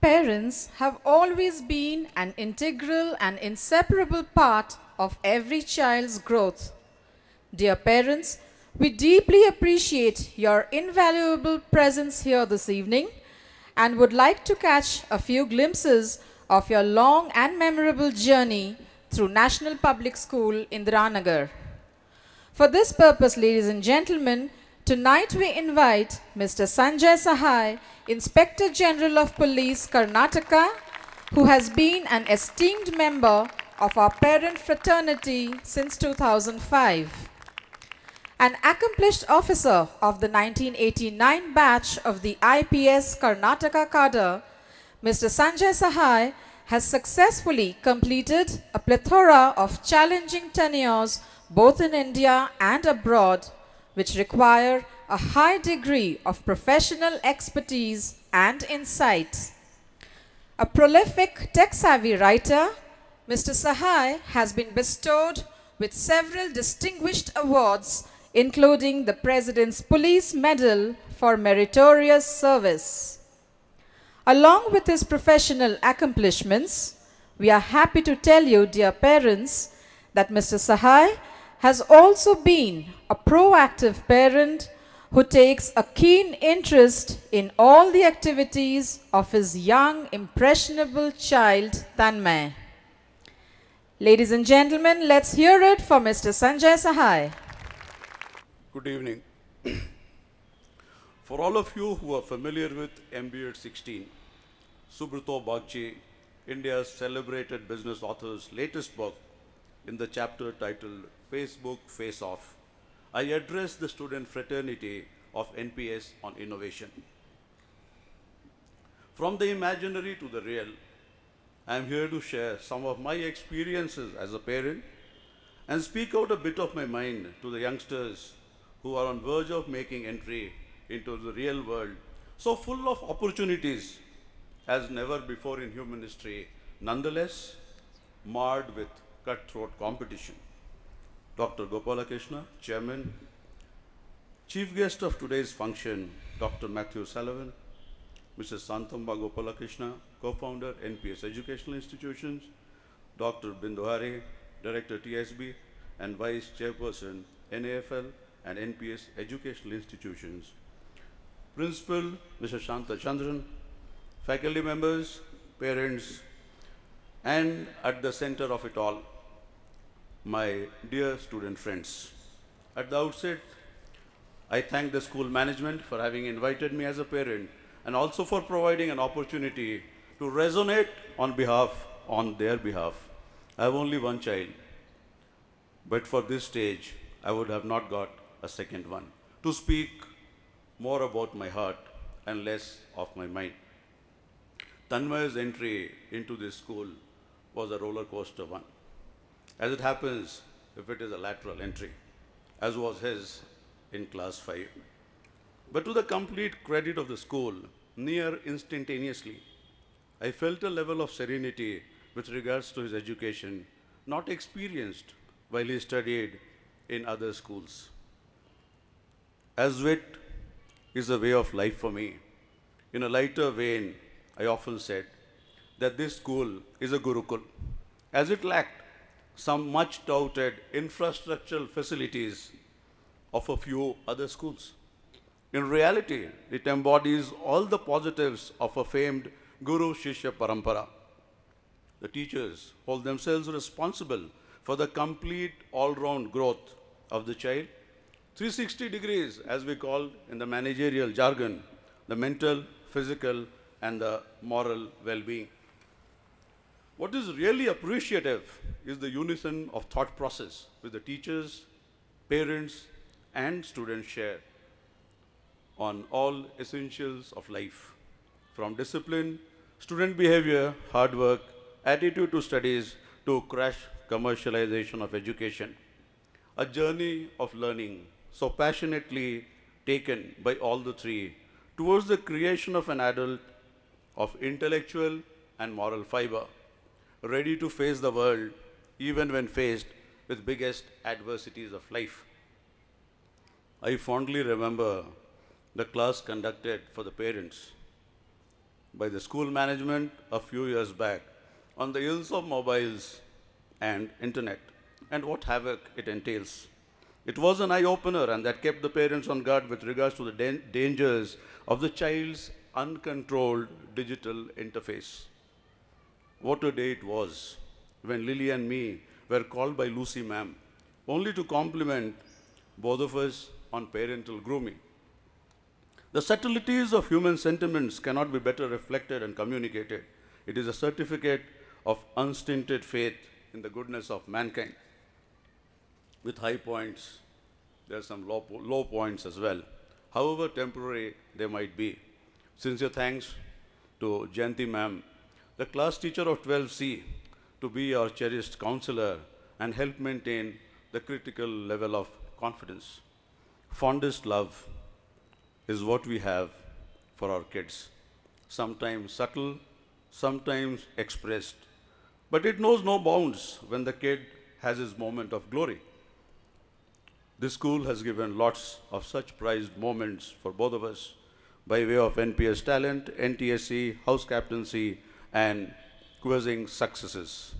Parents have always been an integral and inseparable part of every child's growth. Dear parents, we deeply appreciate your invaluable presence here this evening and would like to catch a few glimpses of your long and memorable journey through National Public School Indira Nagar. For this purpose, ladies and gentlemen, tonight we invite Mr. Sanjay Sahay, Inspector General of Police, Karnataka, who has been an esteemed member of our parent fraternity since 2005. An accomplished officer of the 1989 batch of the IPS Karnataka cadre, Mr. Sanjay Sahay has successfully completed a plethora of challenging tenures both in India and abroad, which require a high degree of professional expertise and insight. A prolific tech-savvy writer, Mr. Sahay has been bestowed with several distinguished awards, including the President's Police Medal for Meritorious Service. Along with his professional accomplishments, we are happy to tell you, dear parents, that Mr. Sahay has also been a proactive parent who takes a keen interest in all the activities of his young, impressionable child, Tanmay. Ladies and gentlemen, let's hear it for Mr. Sanjay Sahay. Good evening. For all of you who are familiar with MBA 16, Subrito Bagchi, India's celebrated business author's latest book, in the chapter titled Facebook Face Off, I address the student fraternity of NPS on innovation. From the imaginary to the real, I am here to share some of my experiences as a parent and speak out a bit of my mind to the youngsters who are on verge of making entry into the real world, so full of opportunities as never before in human history, nonetheless marred with cutthroat competition. Dr. Gopalakrishna, Chairman, Chief Guest of today's function, Dr. Matthew Sullivan, Mrs. Santamba Gopalakrishna, Co-founder, NPS Educational Institutions, Dr. Binduhari, Director TSB, and Vice Chairperson, NAFL and NPS Educational Institutions, Principal, Mr. Shanta Chandran, faculty members, parents, and at the center of it all, my dear student friends. At the outset, I thank the school management for having invited me as a parent and also for providing an opportunity to resonate on their behalf. I have only one child, but for this stage, I would have not got a second one to speak more about my heart and less of my mind. Tanmay's entry into this school was a roller coaster one. As it happens, if it is a lateral entry, as was his in class 5. But to the complete credit of the school, near instantaneously, I felt a level of serenity with regards to his education, not experienced while he studied in other schools. As wit is a way of life for me, in a lighter vein, I often said that this school is a Gurukul, as it lacked some much touted infrastructural facilities of a few other schools. In reality, it embodies all the positives of a famed Guru Shishya Parampara. The teachers hold themselves responsible for the complete all-round growth of the child. 360 degrees, as we call in the managerial jargon, the mental, physical, and the moral well-being. What is really appreciative is the unison of thought process with the teachers, parents, and students share on all essentials of life, from discipline, student behavior, hard work, attitude to studies, to crash commercialization of education. A journey of learning so passionately taken by all the three towards the creation of an adult of intellectual and moral fiber, ready to face the world even when faced with biggest adversities of life. I fondly remember the class conducted for the parents. by the school management a few years back on the ills of mobiles and internet and what havoc it entails. It was an eye-opener and that kept the parents on guard with regards to the dangers of the child's uncontrolled digital interface. What a day it was when Lily and me were called by Lucy ma'am, only to compliment both of us on parental grooming. The subtleties of human sentiments cannot be better reflected and communicated. It is a certificate of unstinted faith in the goodness of mankind. With high points, there are some low points as well, however temporary they might be. Sincere thanks to Jayanti ma'am, the class teacher of 12C, to be our cherished counselor and help maintain the critical level of confidence. Fondest love is what we have for our kids. Sometimes subtle, sometimes expressed. But it knows no bounds when the kid has his moment of glory. This school has given lots of such prized moments for both of us by way of NPS talent, NTSC, house captaincy, and quizzing successes.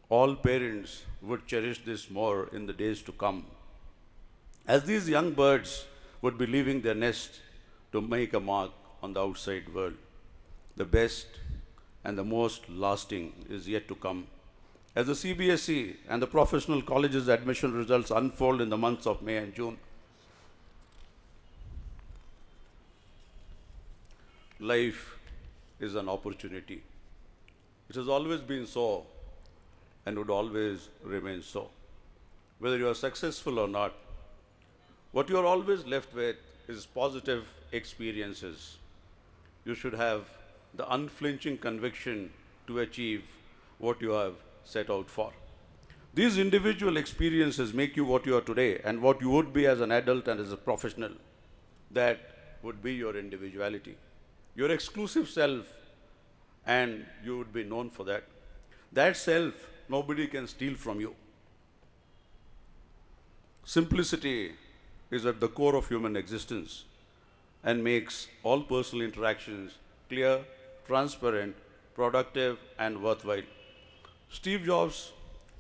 All parents would cherish this more in the days to come, as these young birds would be leaving their nest to make a mark on the outside world. The best and the most lasting is yet to come. As the CBSE and the professional colleges admission results unfold in the months of May and June, life is an opportunity. It has always been so and would always remain so. Whether you are successful or not, what you are always left with is positive experiences. You should have the unflinching conviction to achieve what you have set out for. These individual experiences make you what you are today and what you would be as an adult and as a professional. That would be your individuality, your exclusive self, and you would be known for that. That self, nobody can steal from you. Simplicity is at the core of human existence and makes all personal interactions clear, transparent, productive, and worthwhile. Steve Jobs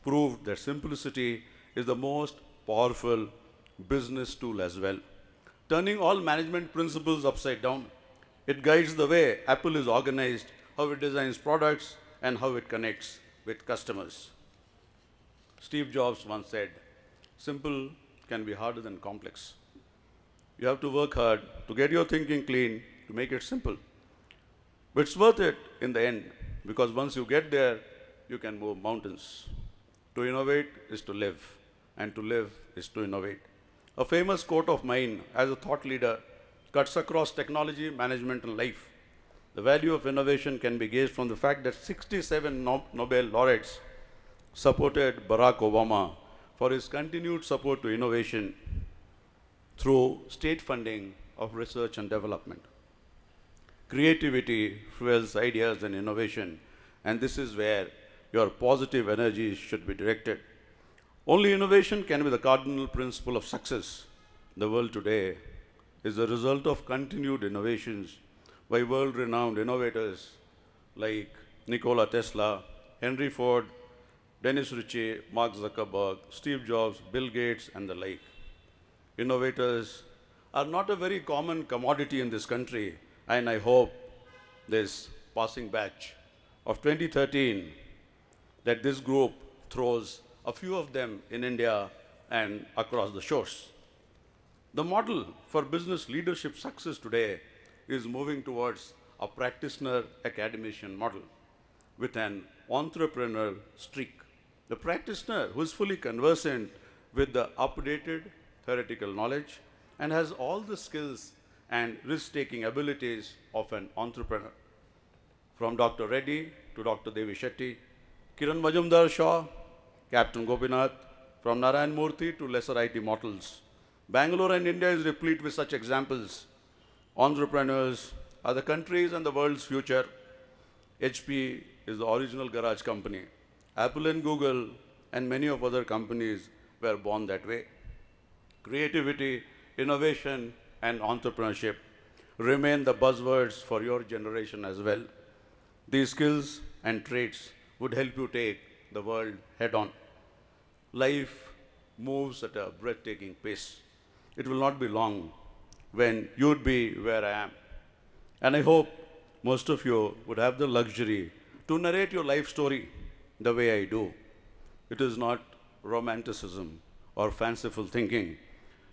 proved that simplicity is the most powerful business tool as well, turning all management principles upside down. It guides the way Apple is organized, how it designs products, and how it connects with customers. Steve Jobs once said, "Simple can be harder than complex." You have to work hard to get your thinking clean to make it simple. But it's worth it in the end, because once you get there, you can move mountains. To innovate is to live, and to live is to innovate. A famous quote of mine as a thought leader cuts across technology, management, and life. The value of innovation can be gauged from the fact that 67 Nobel laureates supported Barack Obama for his continued support to innovation through state funding of research and development. Creativity fuels ideas and innovation, and this is where your positive energies should be directed. Only innovation can be the cardinal principle of success. The world today is the result of continued innovations by world-renowned innovators like Nikola Tesla, Henry Ford, Dennis Ritchie, Mark Zuckerberg, Steve Jobs, Bill Gates, and the like. Innovators are not a very common commodity in this country, and I hope this passing batch of 2013 that this group throws a few of them in India and across the shores. The model for business leadership success today is moving towards a practitioner academician model with an entrepreneurial streak. The practitioner who is fully conversant with the updated theoretical knowledge and has all the skills and risk-taking abilities of an entrepreneur. From Dr. Reddy to Dr. Devi Shetty, Kiran Majumdar Shaw, Captain Gopinath, from Narayan Murthy to lesser IT mortals. Bangalore and India is replete with such examples. Entrepreneurs are the country's and the world's future. HP is the original garage company. Apple and Google and many of other companies were born that way. Creativity, innovation, and entrepreneurship remain the buzzwords for your generation as well. These skills and traits would help you take the world head on. Life moves at a breathtaking pace. It will not be long when you'd be where I am. And I hope most of you would have the luxury to narrate your life story the way I do. It is not romanticism or fanciful thinking.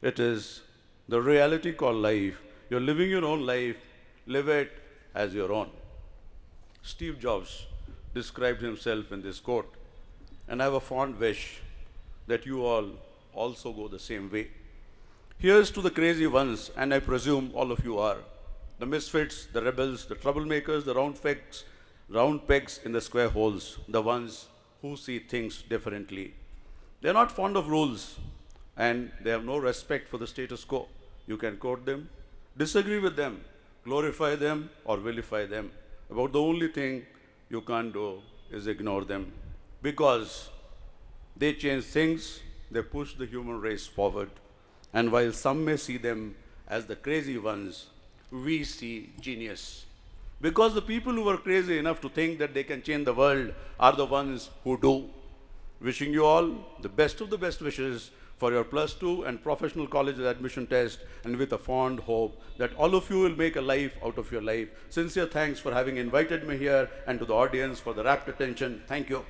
It is the reality called life. You're living your own life, live it as your own. Steve Jobs described himself in this quote, and I have a fond wish that you all also go the same way. Here's to the crazy ones, and I presume all of you are. The misfits, the rebels, the troublemakers, the round pegs in the square holes, the ones who see things differently. They're not fond of rules, and they have no respect for the status quo. You can quote them, disagree with them, glorify them, or vilify them. About the only thing you can't do is ignore them. Because they change things, they push the human race forward. And while some may see them as the crazy ones, we see genius. Because the people who are crazy enough to think that they can change the world are the ones who do. Wishing you all the best of the best wishes for your +2 and professional college admission test, and with a fond hope that all of you will make a life out of your life. Sincere thanks for having invited me here, and to the audience for the rapt attention. Thank you.